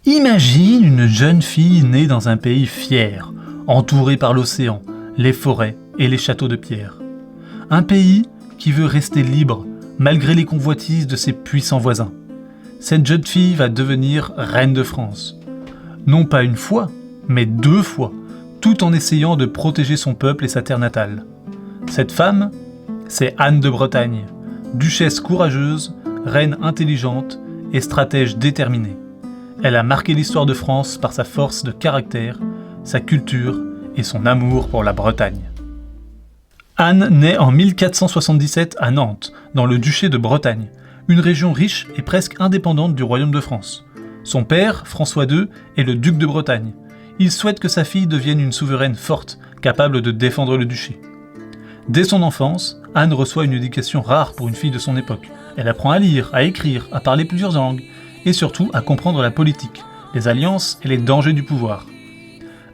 Imagine une jeune fille née dans un pays fier, entourée par l'océan, les forêts et les châteaux de pierre. Un pays qui veut rester libre, malgré les convoitises de ses puissants voisins. Cette jeune fille va devenir reine de France. Non pas une fois, mais 2 fois, tout en essayant de protéger son peuple et sa terre natale. Cette femme, c'est Anne de Bretagne, duchesse courageuse, reine intelligente et stratège déterminée. Elle a marqué l'histoire de France par sa force de caractère, sa culture et son amour pour la Bretagne. Anne naît en 1477 à Nantes, dans le duché de Bretagne, une région riche et presque indépendante du royaume de France. Son père, François II, est le duc de Bretagne. Il souhaite que sa fille devienne une souveraine forte, capable de défendre le duché. Dès son enfance, Anne reçoit une éducation rare pour une fille de son époque. Elle apprend à lire, à écrire, à parler plusieurs langues, et surtout à comprendre la politique, les alliances et les dangers du pouvoir.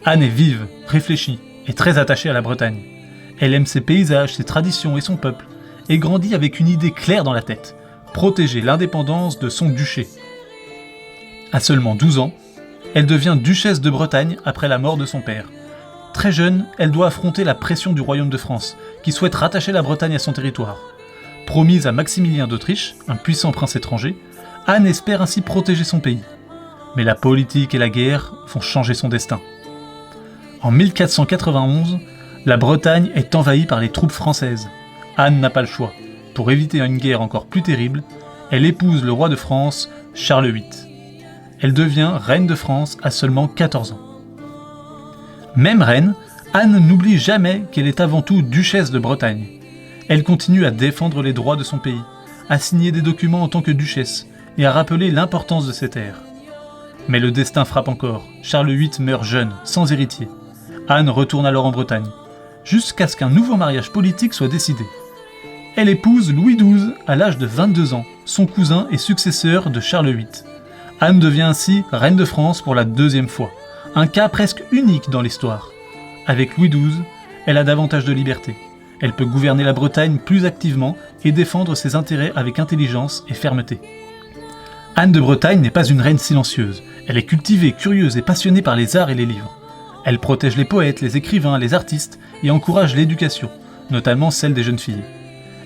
Anne est vive, réfléchie et très attachée à la Bretagne. Elle aime ses paysages, ses traditions et son peuple, et grandit avec une idée claire dans la tête, protéger l'indépendance de son duché. À seulement 12 ans, elle devient duchesse de Bretagne après la mort de son père. Très jeune, elle doit affronter la pression du royaume de France, qui souhaite rattacher la Bretagne à son territoire. Promise à Maximilien d'Autriche, un puissant prince étranger, Anne espère ainsi protéger son pays. Mais la politique et la guerre font changer son destin. En 1491, la Bretagne est envahie par les troupes françaises. Anne n'a pas le choix. Pour éviter une guerre encore plus terrible, elle épouse le roi de France, Charles VIII. Elle devient reine de France à seulement 14 ans. Même reine, Anne n'oublie jamais qu'elle est avant tout duchesse de Bretagne. Elle continue à défendre les droits de son pays, à signer des documents en tant que duchesse et à rappeler l'importance de ses terres. Mais le destin frappe encore. Charles VIII meurt jeune, sans héritier. Anne retourne alors en Bretagne, jusqu'à ce qu'un nouveau mariage politique soit décidé. Elle épouse Louis XII à l'âge de 22 ans, son cousin et successeur de Charles VIII. Anne devient ainsi reine de France pour la 2e fois, un cas presque unique dans l'histoire. Avec Louis XII, elle a davantage de liberté. Elle peut gouverner la Bretagne plus activement et défendre ses intérêts avec intelligence et fermeté. Anne de Bretagne n'est pas une reine silencieuse. Elle est cultivée, curieuse et passionnée par les arts et les livres. Elle protège les poètes, les écrivains, les artistes et encourage l'éducation, notamment celle des jeunes filles.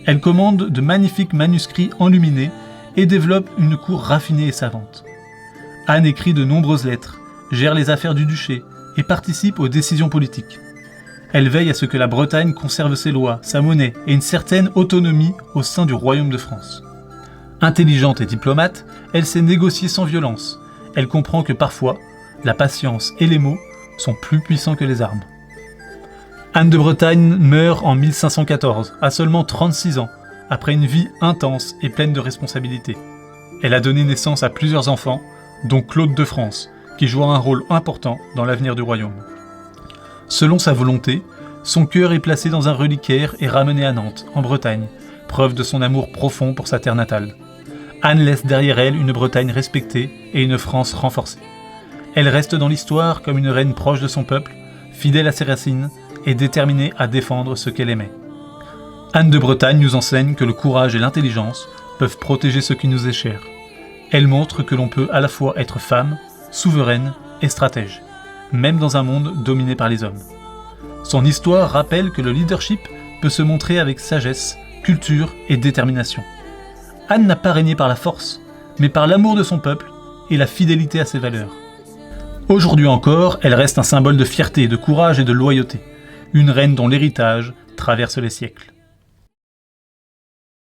Elle commande de magnifiques manuscrits enluminés et développe une cour raffinée et savante. Anne écrit de nombreuses lettres, gère les affaires du duché et participe aux décisions politiques. Elle veille à ce que la Bretagne conserve ses lois, sa monnaie et une certaine autonomie au sein du royaume de France. Intelligente et diplomate, elle sait négocier sans violence. Elle comprend que parfois, la patience et les mots sont plus puissants que les armes. Anne de Bretagne meurt en 1514, à seulement 36 ans, après une vie intense et pleine de responsabilités. Elle a donné naissance à plusieurs enfants, dont Claude de France, qui jouera un rôle important dans l'avenir du royaume. Selon sa volonté, son cœur est placé dans un reliquaire et ramené à Nantes, en Bretagne, preuve de son amour profond pour sa terre natale. Anne laisse derrière elle une Bretagne respectée et une France renforcée. Elle reste dans l'histoire comme une reine proche de son peuple, fidèle à ses racines et déterminée à défendre ce qu'elle aimait. Anne de Bretagne nous enseigne que le courage et l'intelligence peuvent protéger ce qui nous est cher. Elle montre que l'on peut à la fois être femme, souveraine et stratège, même dans un monde dominé par les hommes. Son histoire rappelle que le leadership peut se montrer avec sagesse, culture et détermination. Anne n'a pas régné par la force, mais par l'amour de son peuple et la fidélité à ses valeurs. Aujourd'hui encore, elle reste un symbole de fierté, de courage et de loyauté, une reine dont l'héritage traverse les siècles.